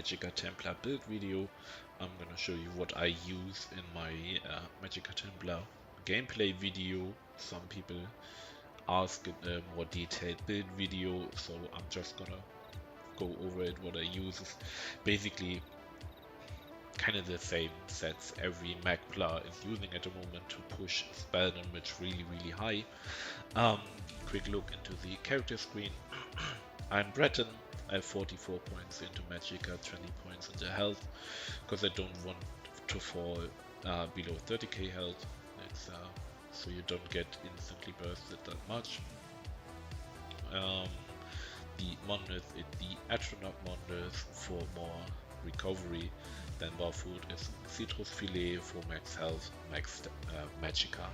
Magicka Templar build video. I'm gonna show you what I use in my Magicka Templar gameplay video. Some people ask a more detailed build video, so I'm just gonna go over it. What I use is basically kind of the same sets every Magplar is using at the moment to push spell damage really high. Quick look into the character screen. I'm Breton. I have 44 points into Magicka, 20 points into health, because I don't want to fall below 30k health. It's, so you don't get instantly bursted that much. The Monolith is the Astronaut Monolith for more recovery. Then Barfoot is Citrus Filet for max health, max Magicka.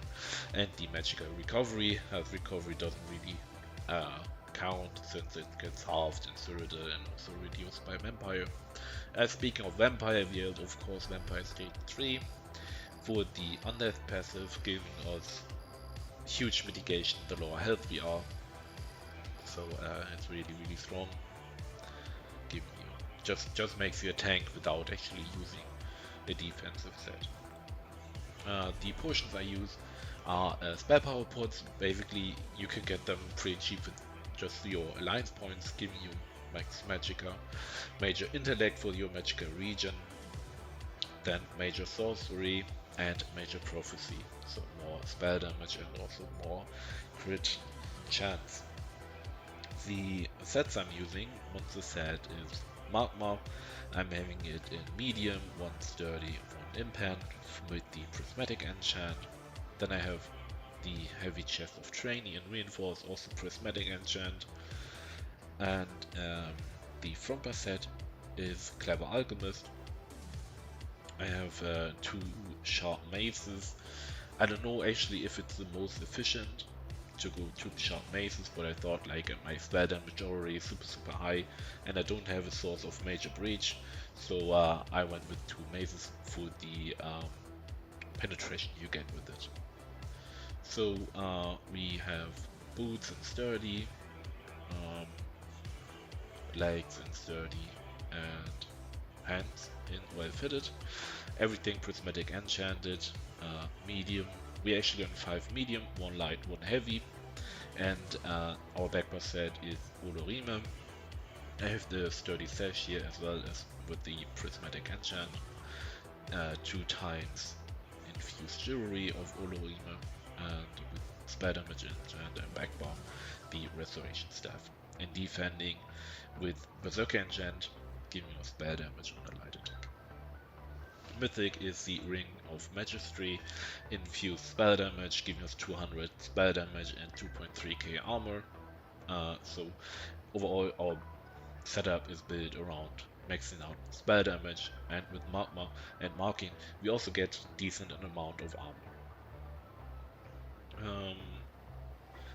And the Magicka recovery, health recovery doesn't really count since it gets halved in Cyrodiil and also reduced by Vampire. Speaking of Vampire, we have of course Vampire Stage 3 for the Undeath passive, giving us huge mitigation the lower health we are. So it's really strong. Giving you just makes you a tank without actually using a defensive set. The potions I use are spell power pods. Basically, you can get them pretty cheap with just your alliance points, giving you max Magicka, major intellect for your Magicka region, then major sorcery and major prophecy, so more spell damage and also more crit chance. The sets I'm using, monster set is Magma. I'm having it in medium, 1 sturdy, 1 impan with the prismatic enchant. Then I have the heavy chest of trainee and reinforce, also prismatic enchant. And the Fromper set is Clever Alchemist. I have 2 sharp maces. I don't know actually if it's the most efficient to go 2 sharp maces, but I thought like my spell damage already is super high and I don't have a source of major breach, so I went with 2 maces for the penetration you get with it. So we have boots and sturdy, legs and sturdy, and hands in well fitted. Everything prismatic enchanted, medium. We actually on 5 medium, 1 light, 1 heavy, and our backbar set is Olorime. I have the sturdy sash here as well as with the prismatic enchant, 2 times infused jewelry of Olorime, and with spell damage enchant and backbar the restoration staff, and defending with berserker enchant, giving us spell damage on a light attack. Mythic is the Ring of Magistry, infused spell damage, giving us 200 spell damage and 2.3k armor. So overall our setup is built around maxing out spell damage, and with Magma and Marking we also get decent amount of armor.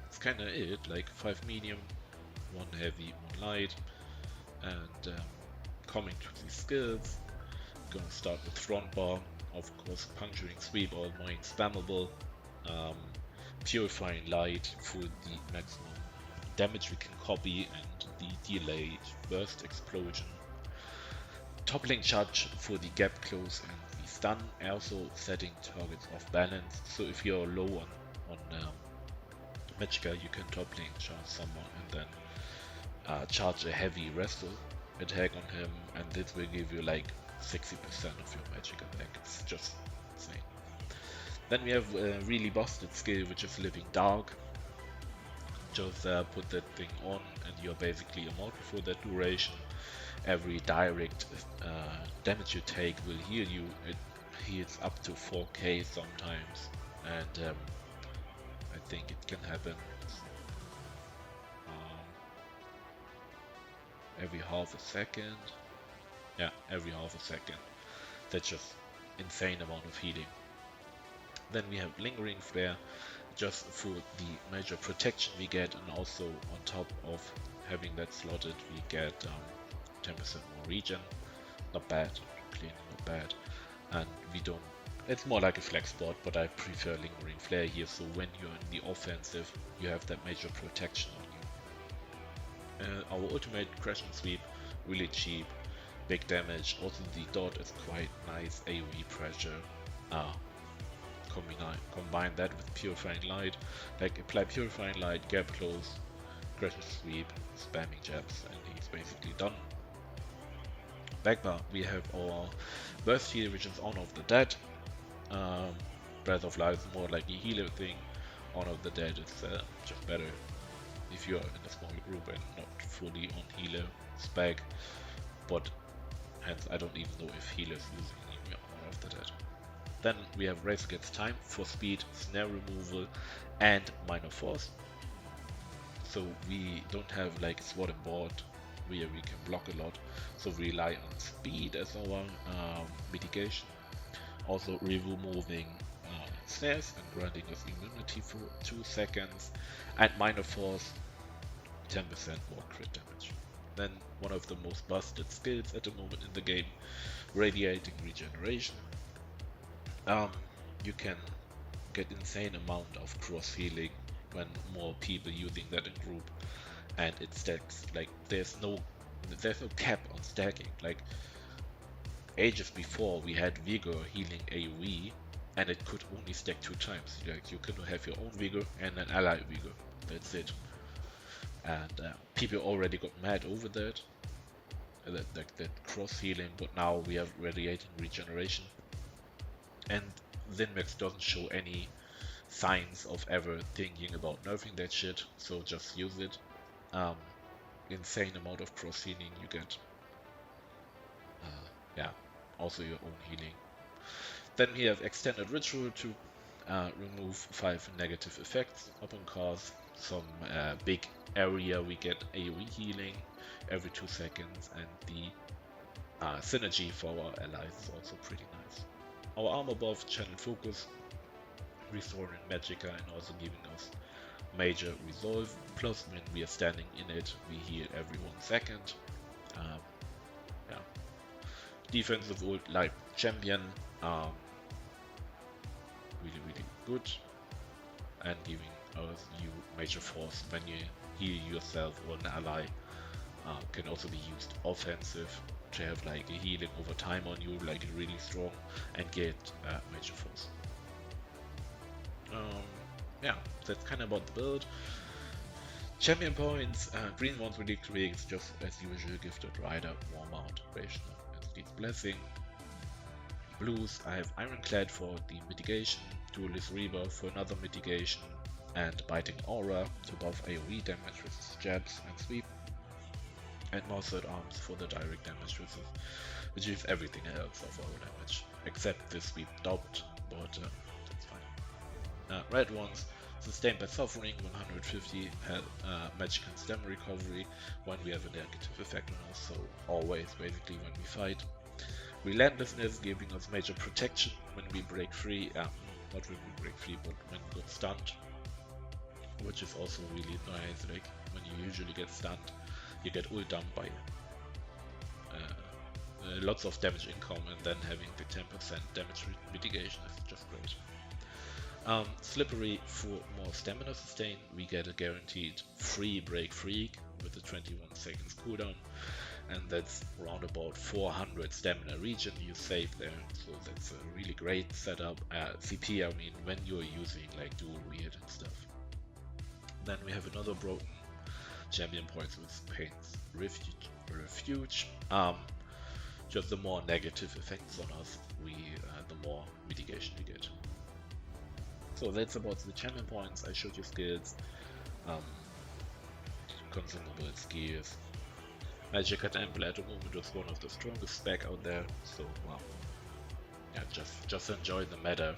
That's kinda it, like 5 medium, 1 heavy, 1 light, and coming to the skills. Gonna start with front bar, of course, puncturing sweep, all annoying spammable, purifying light for the maximum damage we can copy and the delayed burst explosion, toppling charge for the gap close and the stun, also setting targets off balance. So if you're low on Magicka, you can toppling charge someone and then charge a heavy wrestle attack on him, and this will give you like 60% of your Magicka back. It's just insane. Then we have a really busted skill, which is Living Dark. Just put that thing on and you're basically immortal for that duration. Every direct damage you take will heal you. It heals up to 4k sometimes, and I think it can happen every half a second. Yeah, every half a second. That's just insane amount of healing. Then we have Lingering Flare, just for the major protection we get, and also on top of having that slotted we get 10% more regen. Not bad, clearly not bad. And we don't, it's more like a flex spot, but I prefer Lingering Flare here, so when you're in the offensive you have that major protection on you. Our ultimate Crash and Sweep, really cheap, big damage. Also the dot is quite nice AoE pressure. Combine that with Purifying Light, like apply Purifying Light, gap close, aggressive sweep, spamming jabs, and he's basically done. Backbar, we have our burst heal, which is Honor of the Dead. Breath of Life is more like a healer thing. Honor of the Dead is just better if you're in a small group and not fully on healer spec, but hence I don't even know if healers using Honor of the Dead. Then we have Race Against Time for speed, snare removal, and minor force. So we don't have like sword and board where we can block a lot, so we rely on speed as our mitigation. Also removing snares and granting us immunity for 2 seconds, and minor force 10% more crit damage. Then one of the most busted skills at the moment in the game, Radiating Regeneration. You can get insane amount of cross healing when more people using that in group, and it stacks. Like there's no cap on stacking. Like ages before we had Vigor healing AoE, and it could only stack 2 times. Like you could have your own Vigor and an ally Vigor. That's it. And people already got mad over that cross healing, but now we have Radiating Regeneration, and Zinmax doesn't show any signs of ever thinking about nerfing that shit, so just use it. Insane amount of cross healing you get. Yeah, also your own healing. Then we have Extended Ritual to remove 5 negative effects upon cast. Some big area we get AoE healing every 2 seconds, and the synergy for our allies is also pretty nice. Our armor buff, Channel Focus, restoring Magicka and also giving us major resolve. Plus, when we are standing in it, we heal every 1 second. Yeah. Defensive ult like champion, really good, and giving us you major force when you heal yourself or an ally. Can also be used offensive to have like a healing over time on you, like really strong, and get major force. Yeah, that's kind of about the build. Champion points, green ones really creates just as usual, Gifted Rider, Warmount, Rational, and Steve's Blessing. Blues, I have Ironclad for the mitigation, Duelist Reaver for another mitigation, and Biting Aura to buff AoE damage with jabs and sweep, and Moused Arms for the direct damage which is everything else of our damage, except the sweep doubt, but that's fine. Red ones, Sustained by Suffering, 150 Magic and Stem Recovery when we have a negative effect on us, so always basically when we fight. Relentlessness, giving us major protection when we break free, not when we break free, but when we get stunned, which is also really nice. Like when you usually get stunned, you get ult dumped by lots of damage income, and then having the 10% damage mitigation is just great. Slippery, for more stamina sustain, we get a guaranteed free break freak with a 21 seconds cooldown, and that's around about 400 stamina regen you save there, so that's a really great setup. CP, I mean, when you're using like dual weird and stuff. Then we have another broken champion points with Pain's Refuge. Just the more negative effects on us, the more mitigation we get. So that's about the champion points. I showed you skills, consumable skills. Magicka Templar at the moment is one of the strongest spec out there, so well, yeah, just enjoy the meta.